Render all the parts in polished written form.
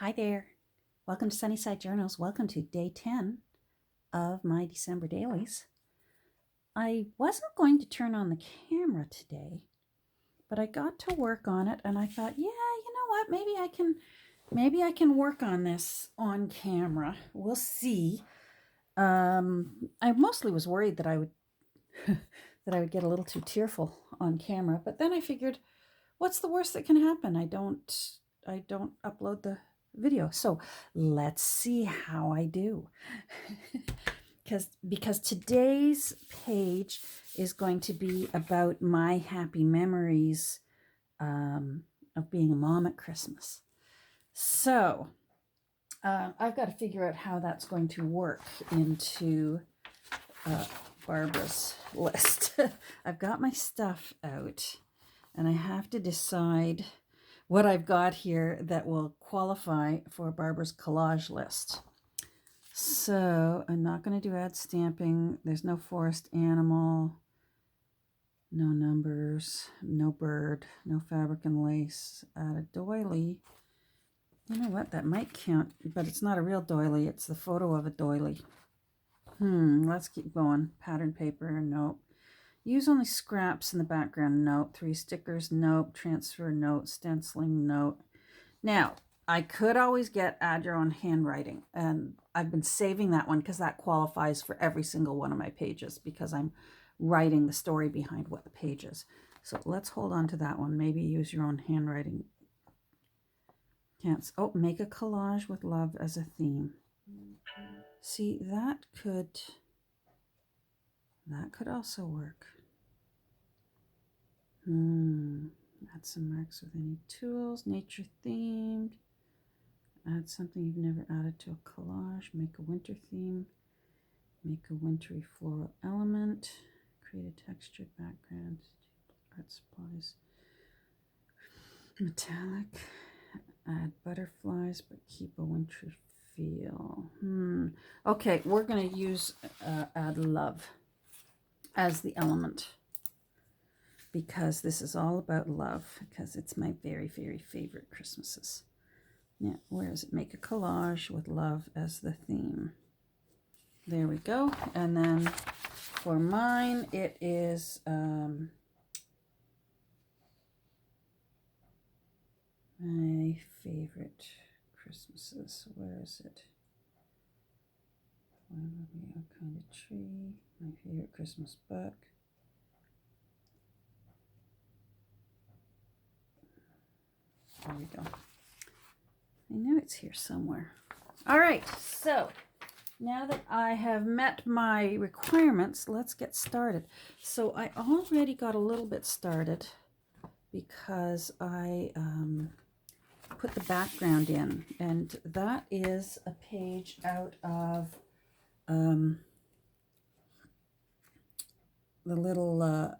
Hi there. Welcome to Sunnyside Journals. Welcome to day 10 of my December dailies. I wasn't going to turn on the camera today, but I got to work on it and I thought, yeah, you know what? Maybe I can work on this on camera. We'll see. I mostly was worried that I would that I would get a little too tearful on camera, but then I figured, what's the worst that can happen? I don't upload the video. So let's see how I do. because today's page is going to be about my happy memories of being a mom at Christmas. So I've got to figure out how that's going to work into Barbara's list. I've got my stuff out and I have to decide what I've got here that will qualify for Barbara's collage list. So I'm not going to do ad stamping. There's no forest animal, no numbers, no bird, no fabric and lace. Add a doily. You know what? That might count, but it's not a real doily. It's the photo of a doily. Let's keep going. Pattern paper, nope. Use only scraps in the background, nope. 3 stickers, nope. Transfer, nope. Stenciling, nope. Now, I could always get add your own handwriting, and I've been saving that one because that qualifies for every single one of my pages because I'm writing the story behind what the page is. So let's hold on to that one. Maybe use your own handwriting. Can't. Oh, make a collage with love as a theme. See, that could also work. Add some marks with any tools, nature themed. Add something you've never added to a collage. Make a winter theme. Make a wintry floral element. Create a textured background. Art supplies. Metallic. Add butterflies, but keep a wintry feel. Okay, we're going to use add love as the element because this is all about love because it's my very, very favorite Christmases. Now, where is it? Make a collage with love as the theme. There we go. And then for mine, it is my favorite Christmases. Where is it? One would be a kind of tree. My favorite Christmas book. There we go. I know it's here somewhere. All right, so now that I have met my requirements, let's get started. So I already got a little bit started because I put the background in, and that is a page out of a little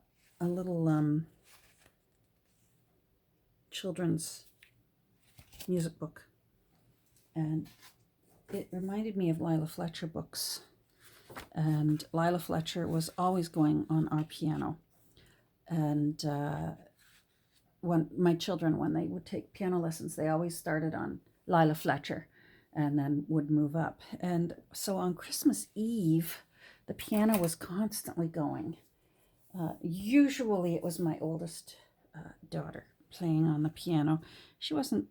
children's music book, and it reminded me of Lila Fletcher books. And Lila Fletcher was always going on our piano, and when my children, when they would take piano lessons, they always started on Lila Fletcher and then would move up. And so on Christmas Eve, the piano was constantly going. Usually it was my oldest daughter playing on the piano. She wasn't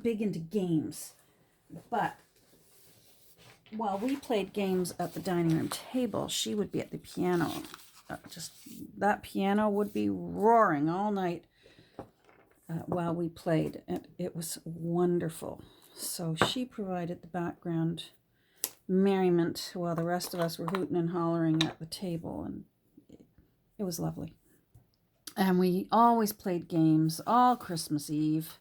big into games, but while we played games at the dining room table, she would be at the piano. That piano would be roaring all night while we played, and it was wonderful. So she provided the background merriment while the rest of us were hooting and hollering at the table, and it was lovely. And we always played games all Christmas Eve.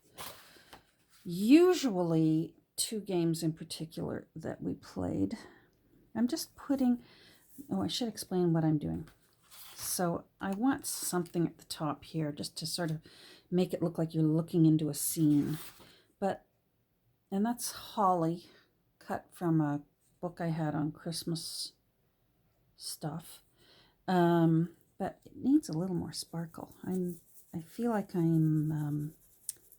Usually 2 games in particular that we played. I'm just putting, I should explain what I'm doing. So I want something at the top here just to sort of make it look like you're looking into a scene. And that's holly cut from a book I had on Christmas stuff. But it needs a little more sparkle. I feel like I'm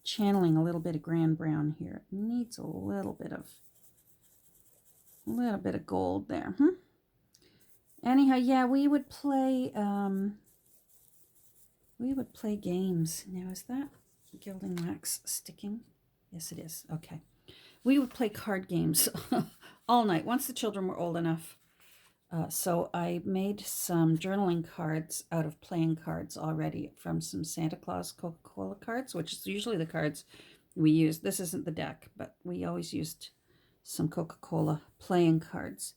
channeling a little bit of grand brown here. It needs a little bit of gold there. Anyhow, yeah, we would play games. Now, is that gilding wax sticking? Yes, it is. Okay. We would play card games all night once the children were old enough. So I made some journaling cards out of playing cards already from some Santa Claus Coca-Cola cards, which is usually the cards we use. This isn't the deck, but we always used some Coca-Cola playing cards.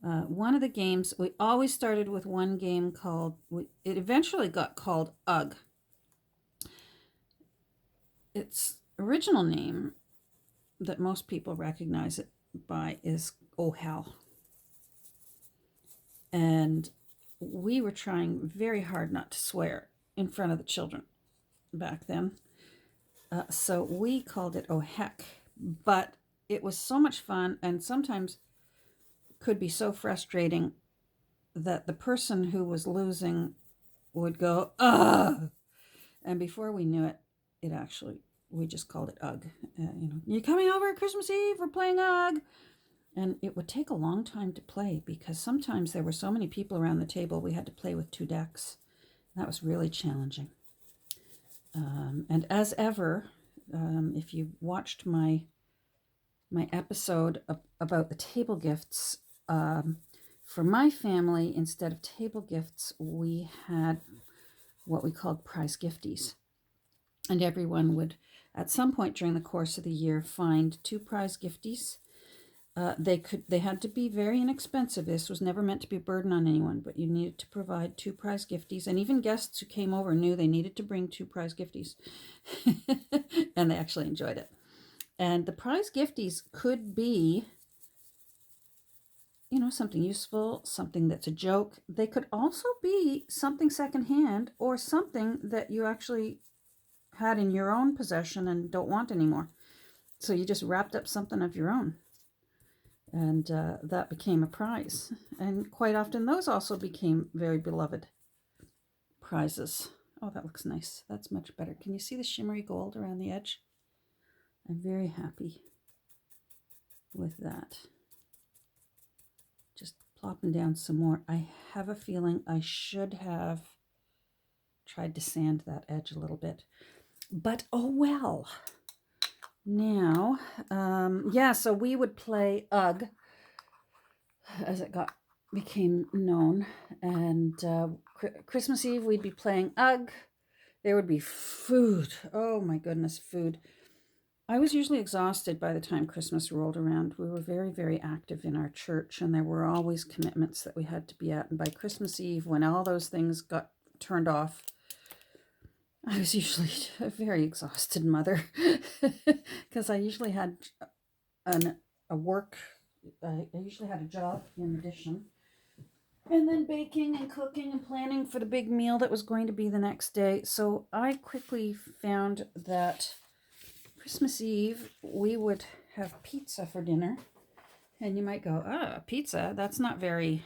One of the games, we always started with one game called, it eventually got called UGG. Its original name that most people recognize it by is Oh Hell. And we were trying very hard not to swear in front of the children back then. So we called it Oh Heck. But it was so much fun and sometimes could be so frustrating that the person who was losing would go, ugh. And before we knew it, we just called it UGG. You coming over at Christmas Eve? We're playing UGG. And it would take a long time to play because sometimes there were so many people around the table we had to play with 2 decks. That was really challenging. And as ever, if you watched my episode about the table gifts, for my family, instead of table gifts, we had what we called prize gifties. And everyone would, at some point during the course of the year, find 2 prize gifties. They had to be very inexpensive. This was never meant to be a burden on anyone, but you needed to provide 2 prize gifties. And even guests who came over knew they needed to bring 2 prize gifties. And they actually enjoyed it. And the prize gifties could be, something useful, something that's a joke. They could also be something secondhand or something that you actually had in your own possession and don't want anymore. So you just wrapped up something of your own. And that became a prize. And quite often those also became very beloved prizes. Oh, that looks nice. That's much better. Can you see the shimmery gold around the edge? I'm very happy with that. Just plopping down some more. I have a feeling I should have tried to sand that edge a little bit. But oh well. Now, so we would play UGG as it became known. And Christmas Eve, we'd be playing UGG. There would be food. Oh my goodness, food. I was usually exhausted by the time Christmas rolled around. We were very, very active in our church, and there were always commitments that we had to be at. And by Christmas Eve, when all those things got turned off, I was usually a very exhausted mother because I usually had a work. I usually had a job in addition. And then baking and cooking and planning for the big meal that was going to be the next day. So I quickly found that Christmas Eve, we would have pizza for dinner. And you might go, pizza? That's not very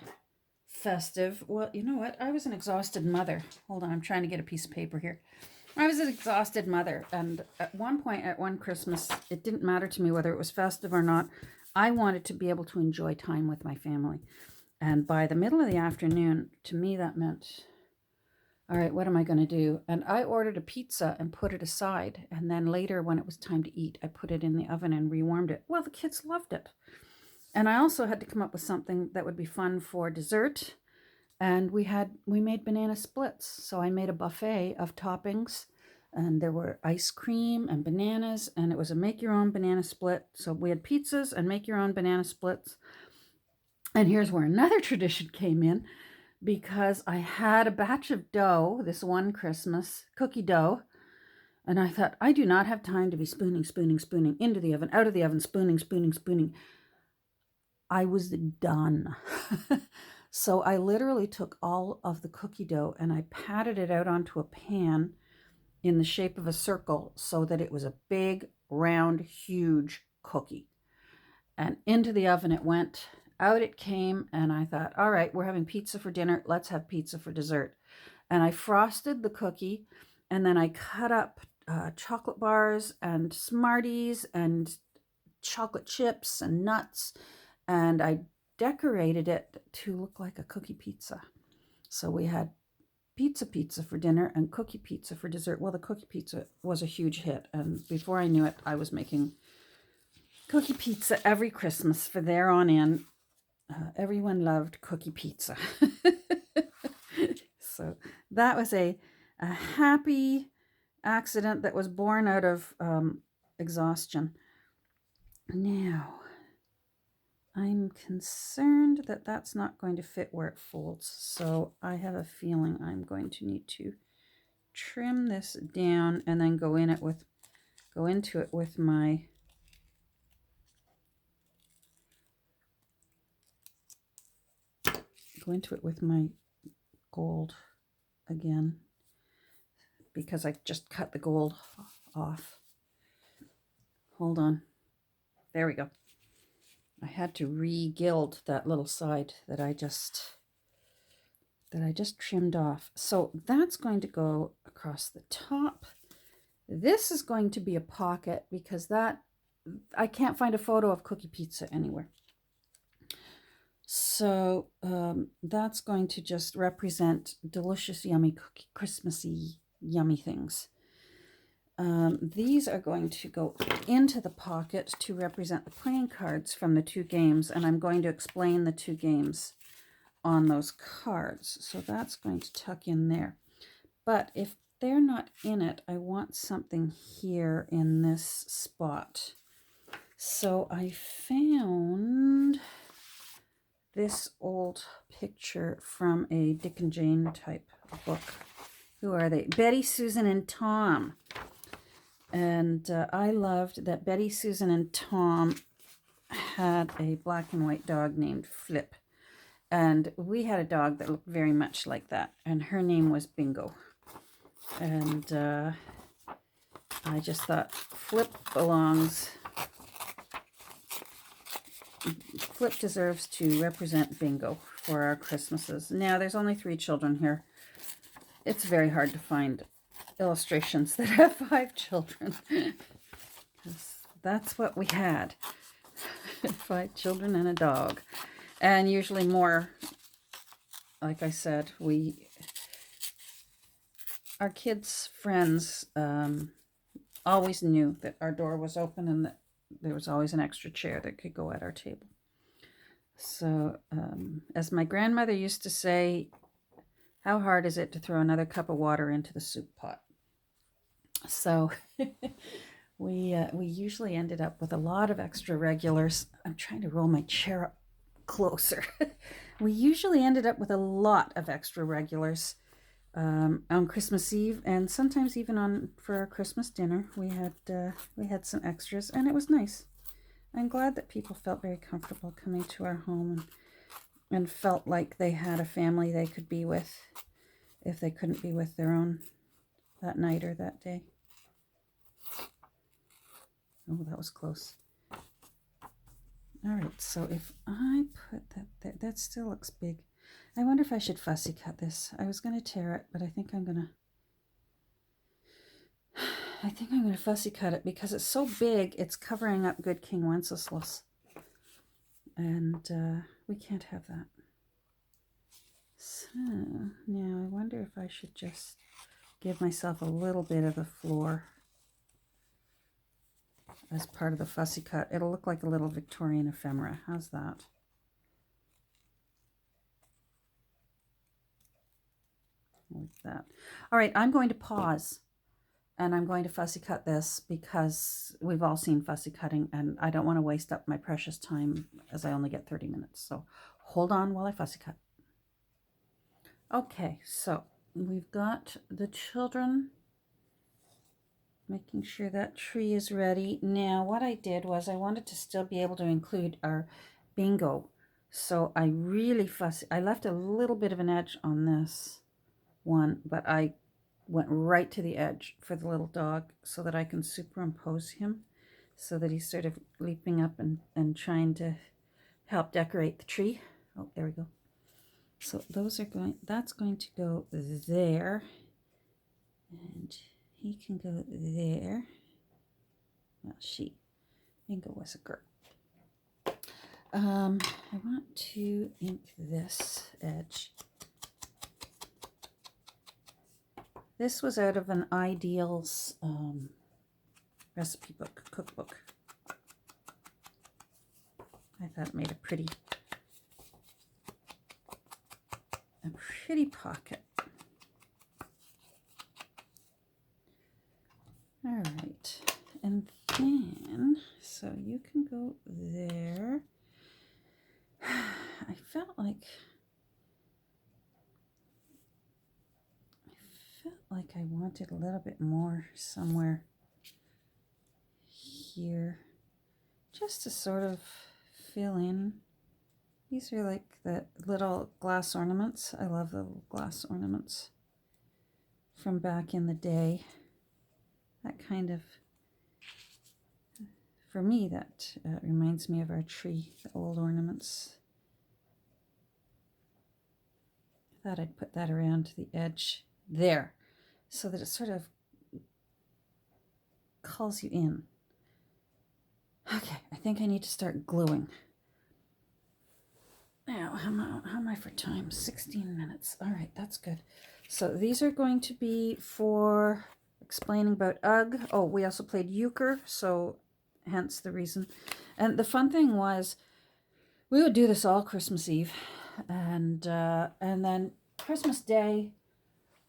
festive. Well, you know what? I was an exhausted mother. Hold on, I'm trying to get a piece of paper here. I was an exhausted mother. And at one point, at one Christmas, it didn't matter to me whether it was festive or not. I wanted to be able to enjoy time with my family. And by the middle of the afternoon, to me, that meant, all right, what am I going to do? And I ordered a pizza and put it aside. And then later, when it was time to eat, I put it in the oven and rewarmed it. Well, the kids loved it. And I also had to come up with something that would be fun for dessert. And we made banana splits. So I made a buffet of toppings. And there were ice cream and bananas. And it was a make-your-own banana split. So we had pizzas and make-your-own banana splits. And here's where another tradition came in. Because I had a batch of dough this one Christmas, cookie dough, and I thought, I do not have time to be spooning into the oven, out of the oven, spooning. I was done. So I literally took all of the cookie dough and I patted it out onto a pan in the shape of a circle so that it was a big, round, huge cookie. And into the oven it went. Out it came, and I thought, all right, we're having pizza for dinner. Let's have pizza for dessert. And I frosted the cookie, and then I cut up chocolate bars and Smarties and chocolate chips and nuts, and I decorated it to look like a cookie pizza. So we had pizza for dinner and cookie pizza for dessert. Well, the cookie pizza was a huge hit, and before I knew it, I was making cookie pizza every Christmas for there on in. Everyone loved cookie pizza. So that was a happy accident that was born out of exhaustion. Now, I'm concerned that that's not going to fit where it folds, so I have a feeling I'm going to need to trim this down and then go into it with my gold again, because I just cut the gold off. Hold on. There we go. I had to re-gild that little side that I just trimmed off. So that's going to go across the top. This is going to be a pocket because I can't find a photo of cookie pizza anywhere. So that's going to just represent delicious, yummy, Christmassy, yummy things. These are going to go into the pocket to represent the playing cards from the two games, and I'm going to explain the two games on those cards. So that's going to tuck in there. But if they're not in it, I want something here in this spot. So I found this old picture from a Dick and Jane type book. Who are they? Betty, Susan, and Tom. And I loved that Betty, Susan, and Tom had a black and white dog named Flip. And we had a dog that looked very much like that. And her name was Bingo. And I just thought Flip deserves to represent Bingo for our Christmases. Now, there's only 3 children here. It's very hard to find illustrations that have 5 children. That's what we had. 5 children and a dog. And usually more. Like I said, our kids' friends always knew that our door was open and that there was always an extra chair that could go at our table. So, as my grandmother used to say, how hard is it to throw another cup of water into the soup pot? So we usually ended up with a lot of extra regulars. I'm trying to roll my chair up closer. We usually ended up with a lot of extra regulars on Christmas Eve, and sometimes even for our Christmas dinner. We had some extras, and it was nice. I'm glad that people felt very comfortable coming to our home and felt like they had a family they could be with if they couldn't be with their own that night or that day. Oh, that was close. All right, so if I put that there, that still looks big. I wonder if I should fussy cut this. I was going to tear it, but I think I'm going to fussy cut it because it's so big, it's covering up good King Wenceslas. And we can't have that. So now I wonder if I should just give myself a little bit of the floor as part of the fussy cut. It'll look like a little Victorian ephemera. How's that? Like that. All right, I'm going to pause and I'm going to fussy cut this because we've all seen fussy cutting and I don't want to waste up my precious time as I only get 30 minutes. So hold on while I fussy cut. Okay, so we've got the children, making sure that tree is ready. Now what I did was I wanted to still be able to include our bingo. So I left a little bit of an edge on this one, but I went right to the edge for the little dog so that I can superimpose him so that he's sort of leaping up and trying to help decorate the tree. Oh, there we go. So that's going to go there. And he can go there. Well, Bingo was a girl. I want to ink this edge. This was out of an Ideals recipe book, cookbook. I thought it made a pretty pocket. All right, and then, so you can go there. I felt like I wanted a little bit more somewhere here, just to sort of fill in. These are like the little glass ornaments. I love the little glass ornaments from back in the day. That kind of, for me, that reminds me of our tree, the old ornaments. I thought I'd put that around the edge there so that it sort of calls you in. Okay, I think I need to start gluing. Now, how am I for time? 16 minutes. All right, that's good. So these are going to be for explaining about UGG. Oh, we also played euchre, so hence the reason. And the fun thing was, we would do this all Christmas Eve, and then Christmas Day,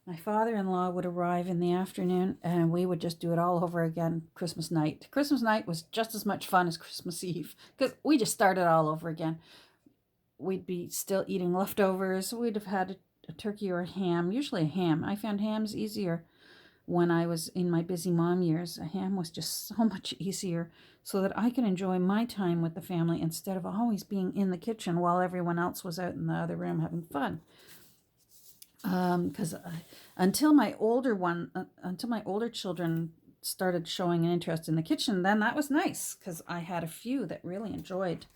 my father-in-law would arrive in the afternoon, and we would just do it all over again Christmas night. Christmas night was just as much fun as Christmas Eve, because we just started all over again. We'd be still eating leftovers. We'd have had a turkey or a ham, usually a ham. I found hams easier when I was in my busy mom years. A ham was just so much easier, so that I could enjoy my time with the family instead of always being in the kitchen while everyone else was out in the other room having fun. Because until my older children started showing an interest in the kitchen, then that was nice, because I had a few that really enjoyed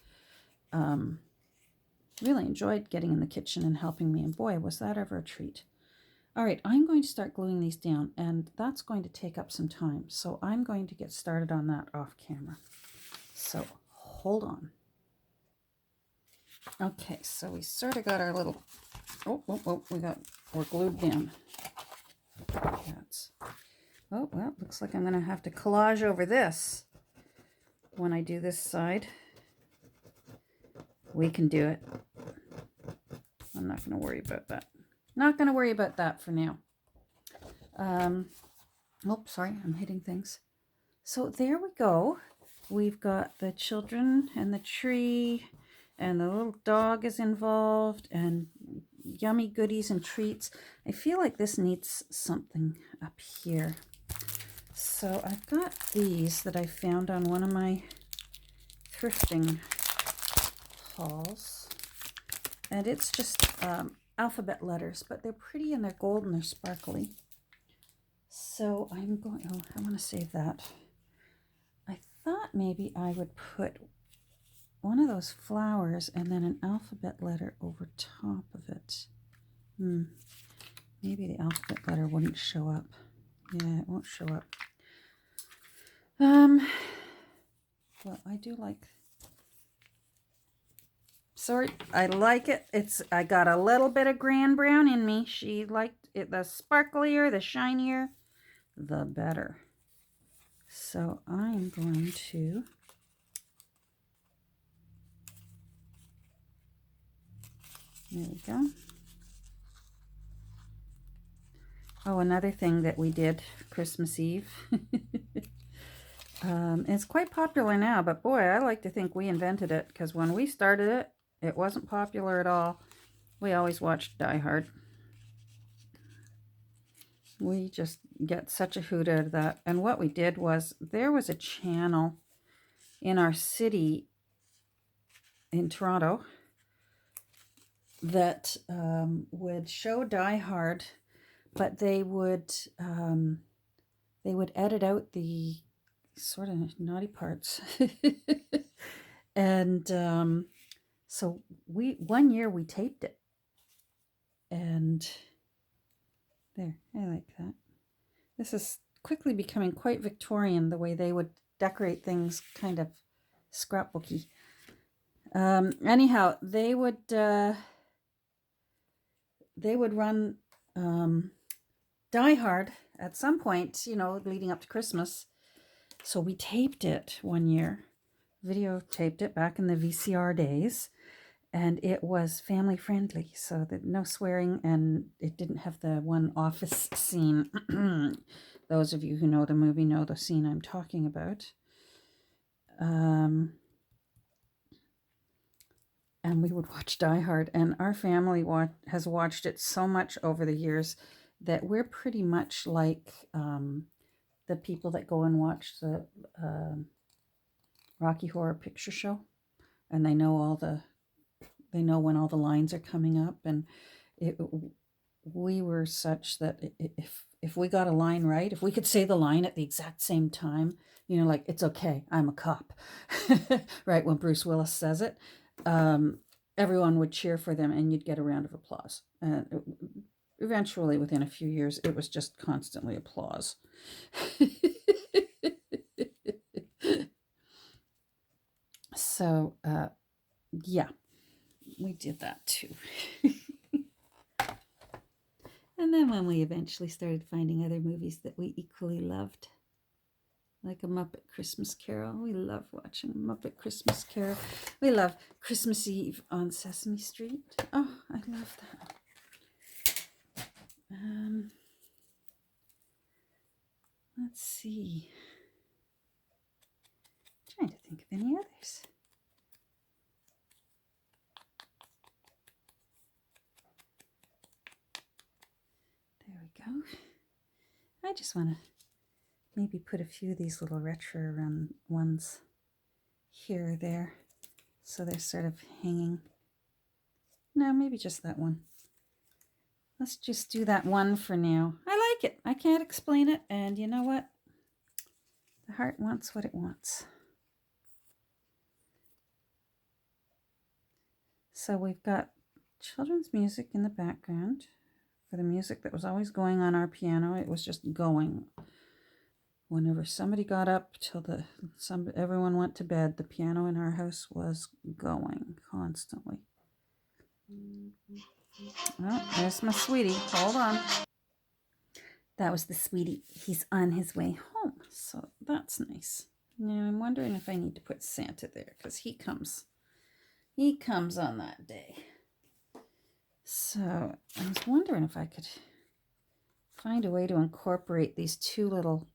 getting in the kitchen and helping me, and boy, was that ever a treat. All right, I'm going to start gluing these down, and that's going to take up some time, so I'm going to get started on that off camera. So hold on. Okay, so we sort of got our little, we're glued down. Oh, well, looks like I'm going to have to collage over this when I do this side. We can do it. I'm not going to worry about that. Not going to worry about that for now. Oh, sorry, I'm hitting things. So there we go. We've got the children and the tree, and the little dog is involved, and yummy goodies and treats. I feel like this needs something up here. So I've got these that I found on one of my thrifting hauls. And it's just alphabet letters, but they're pretty and they're gold and they're sparkly. So I'm going, I want to save that. I thought maybe I would put one of those flowers and then an alphabet letter over top of it. Maybe the alphabet letter wouldn't show up. Yeah, it won't show up. Well, I do like, sorry, I like it. I got a little bit of Grand Brown in me. She liked it, the sparklier, the shinier, the better. So I'm going to there we go. Oh, another thing that we did Christmas Eve. It's quite popular now, but boy, I like to think we invented it, because when we started it, it wasn't popular at all. We always watched Die Hard. We just get such a hoot out of that. And what we did was, there was a channel in our city in Toronto that would show Die Hard, but they would edit out the sort of naughty parts. And so one year we taped it, and there, I like that. This is quickly becoming quite Victorian, the way they would decorate things, kind of scrapbooky. Anyhow, they would run Die Hard at some point, leading up to Christmas. So we taped it one year, videotaped it back in the VCR days, and it was family friendly, so that no swearing, and it didn't have the one office scene. Those of you who know the movie know the scene I'm talking about. And we would watch Die Hard, and our family has watched it so much over the years that we're pretty much like the people that go and watch the Rocky Horror Picture Show, and they know when all the lines are coming up, and we were such that if we got a line right, if we could say the line at the exact same time, like, it's okay, I'm a cop, right, when Bruce Willis says it, everyone would cheer for them, and you'd get a round of applause. And eventually, within a few years, it was just constantly applause. So, yeah, we did that too. And then when we eventually started finding other movies that we equally loved, like A Muppet Christmas Carol. We love watching Muppet Christmas Carol. We love Christmas Eve on Sesame Street. Oh, I love that. Let's see. I'm trying to think of any others. There we go. I just want to maybe put a few of these little retro ones here or there, so they're sort of hanging. No, maybe just that one. Let's just do that one for now. I like it. I can't explain it, and you know what? The heart wants what it wants. So we've got children's music in the background. For the music that was always going on our piano, it was just going. Whenever somebody got up till everyone went to bed, the piano in our house was going constantly. Oh, there's my sweetie. Hold on. That was the sweetie. He's on his way home, so that's nice. Now I'm wondering if I need to put Santa there, because he comes on that day. So I was wondering if I could find a way to incorporate these two little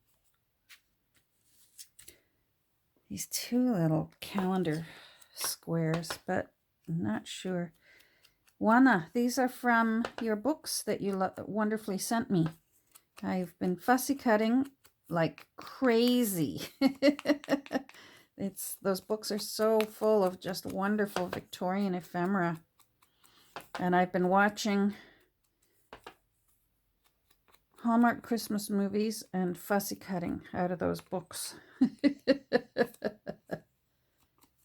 calendar squares, but I'm not sure. Juana, these are from your books that you wonderfully sent me. I've been fussy cutting like crazy. Those books are so full of just wonderful Victorian ephemera. And I've been watching Hallmark Christmas movies and fussy cutting out of those books.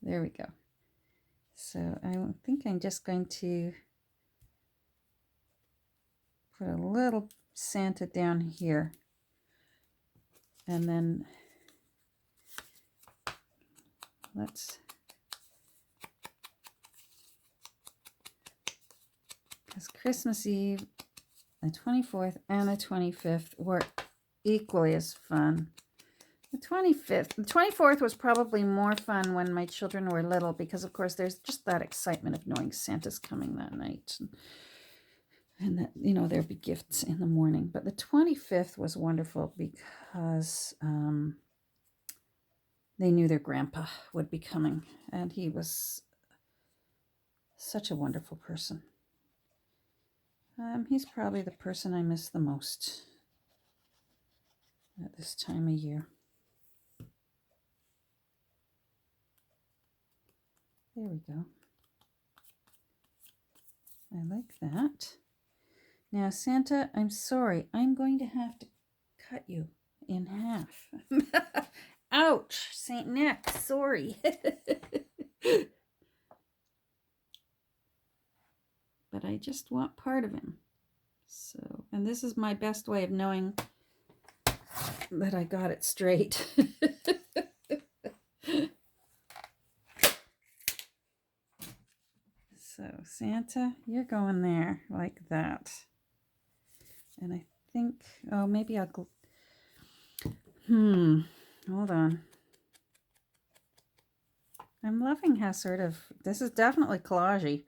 There we go. So I think I'm just going to put a little Santa down here. And then because Christmas Eve, the 24th and the 25th were equally as fun. The 24th was probably more fun when my children were little, because of course there's just that excitement of knowing Santa's coming that night, and that, there'd be gifts in the morning. But the 25th was wonderful because they knew their grandpa would be coming, and he was such a wonderful person. He's probably the person I miss the most at this time of year. There we go. I like that. Now, Santa, I'm sorry. I'm going to have to cut you in half. Ouch, St. Nick, sorry. But I just want part of him. So, and this is my best way of knowing that I got it straight. So Santa, you're going there like that. And I think, oh, maybe I'll, hold on. I'm loving how sort of, this is definitely collage-y.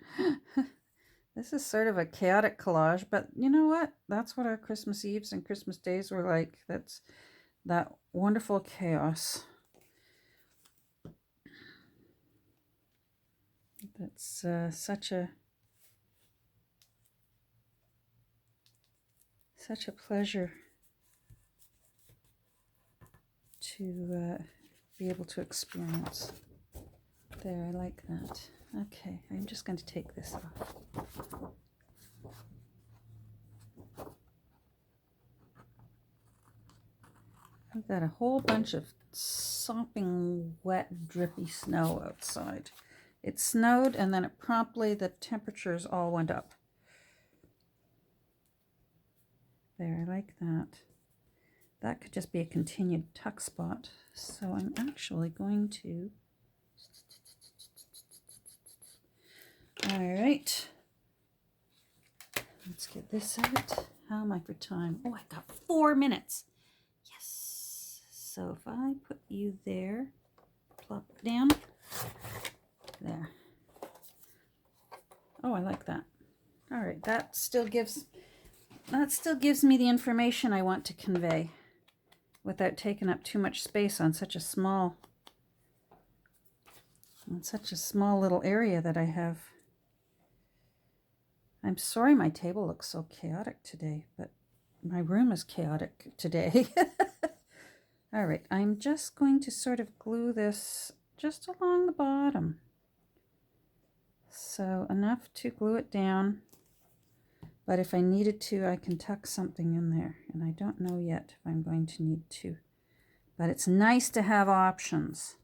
This is sort of a chaotic collage, but you know what? That's what our Christmas Eves and Christmas days were like. That's that wonderful chaos. That's such a pleasure to be able to experience. There, I like that. Okay, I'm just going to take this off. I've got a whole bunch of sopping wet, drippy snow outside. It snowed and then it promptly, the temperatures all went up. There, I like that. That could just be a continued tuck spot. So I'm actually going to... All right. Let's get this out. How am I for time? Oh, I got 4 minutes. Yes. So if I put you there, plop it down. There. Oh, I like that. All right, that still gives me the information I want to convey without taking up too much space on such a small little area that I have. I'm sorry my table looks so chaotic today, but my room is chaotic today. All right, I'm just going to sort of glue this just along the bottom. So enough to glue it down, but if I needed to, I can tuck something in there, and I don't know yet if I'm going to need to. But it's nice to have options.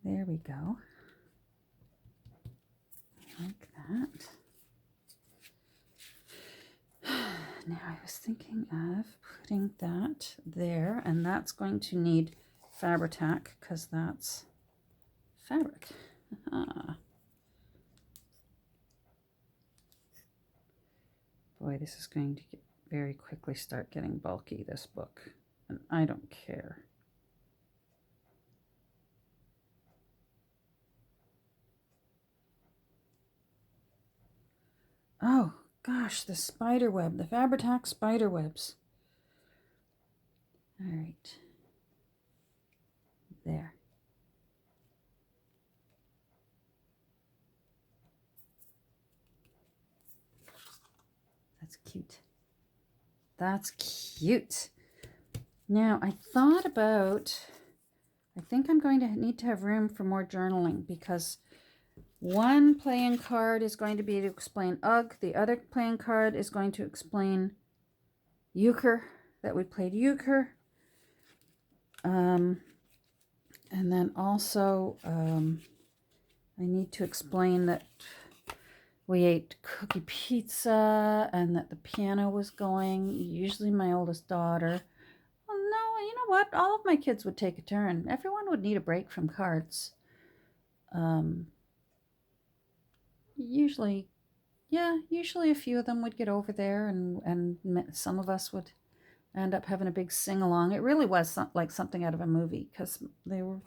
There we go. Like that. Now I was thinking of putting that there, and that's going to need Fabri-Tac because that's fabric. Boy, this is going to very quickly start getting bulky, this book, and I don't care. Oh, gosh, the spider web, the Fabri-Tac spider webs. All right. There. That's cute. That's cute. Now, I thought about, I think I'm going to need to have room for more journaling because one playing card is going to be to explain Ugg. The other playing card is going to explain euchre, that we played euchre. And then also I need to explain that we ate cookie pizza and that the piano was going. Usually my oldest daughter. Well, no, you know what? All of my kids would take a turn. Everyone would need a break from cards. Usually a few of them would get over there, and some of us would end up having a big sing-along. It really was like something out of a movie because they were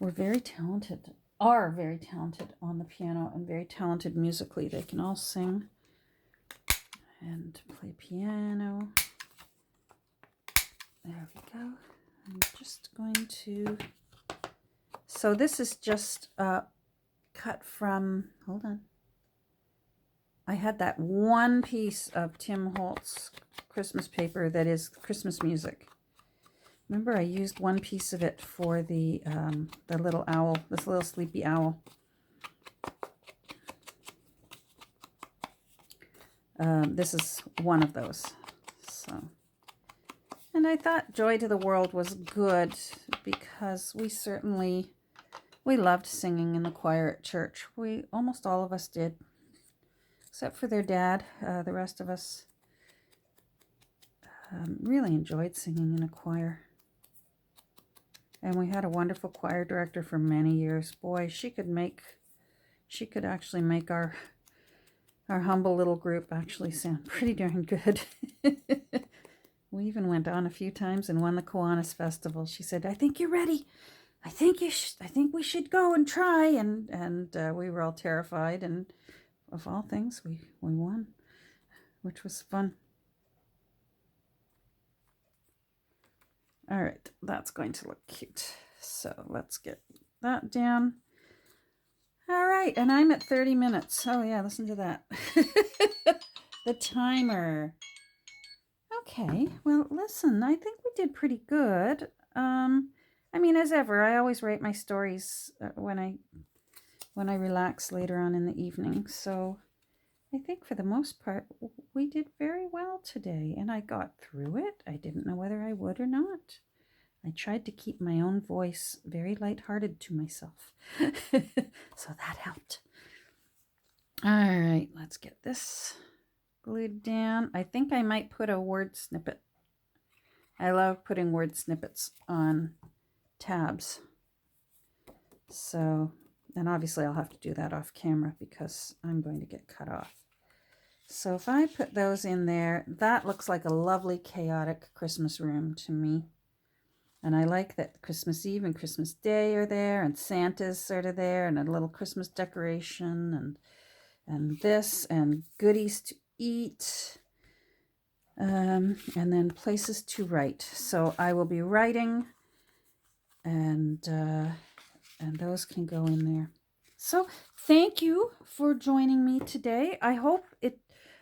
very talented, are very talented on the piano and very talented musically. They can all sing and play piano. There we go. I'm just going to... So this is just cut from... Hold on. I had that one piece of Tim Holtz Christmas paper that is Christmas music. Remember, I used one piece of it for the little owl, this little sleepy owl. This is one of those. So, and I thought Joy to the World was good because we loved singing in the choir at church. Almost all of us did. Except for their dad, the rest of us really enjoyed singing in a choir. And we had a wonderful choir director for many years. Boy, she could actually make our humble little group actually sound pretty darn good. We even went on a few times and won the Kiwanis Festival. She said, "I think you're ready. I think we should go and try." And we were all terrified. And of all things, we won, which was fun. All right, that's going to look cute. So let's get that down. All right, and I'm at 30 minutes. Oh yeah, listen to that. The timer. Okay, well, listen, I think we did pretty good. I mean, as ever, I always write my stories when I relax later on in the evening. So I think for the most part, we did very well today, and I got through it. I didn't know whether I would or not. I tried to keep my own voice very lighthearted to myself. So that helped. All right, let's get this glued down. I think I might put a word snippet. I love putting word snippets on tabs. So, and obviously I'll have to do that off camera because I'm going to get cut off. So if I put those in there, that looks like a lovely chaotic Christmas room to me. And I like that Christmas Eve and Christmas Day are there, and Santa's sort of there, and a little Christmas decoration, and this, and goodies to eat, and then places to write. So I will be writing, and those can go in there. So thank you for joining me today.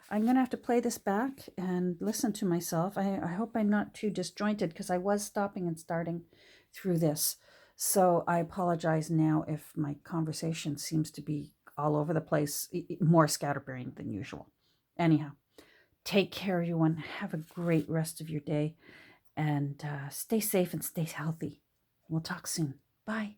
I'm going to have to play this back and listen to myself. I hope I'm not too disjointed because I was stopping and starting through this. So I apologize now if my conversation seems to be all over the place, more scatterbrained than usual. Anyhow, take care, everyone. Have a great rest of your day, and stay safe and stay healthy. We'll talk soon. Bye.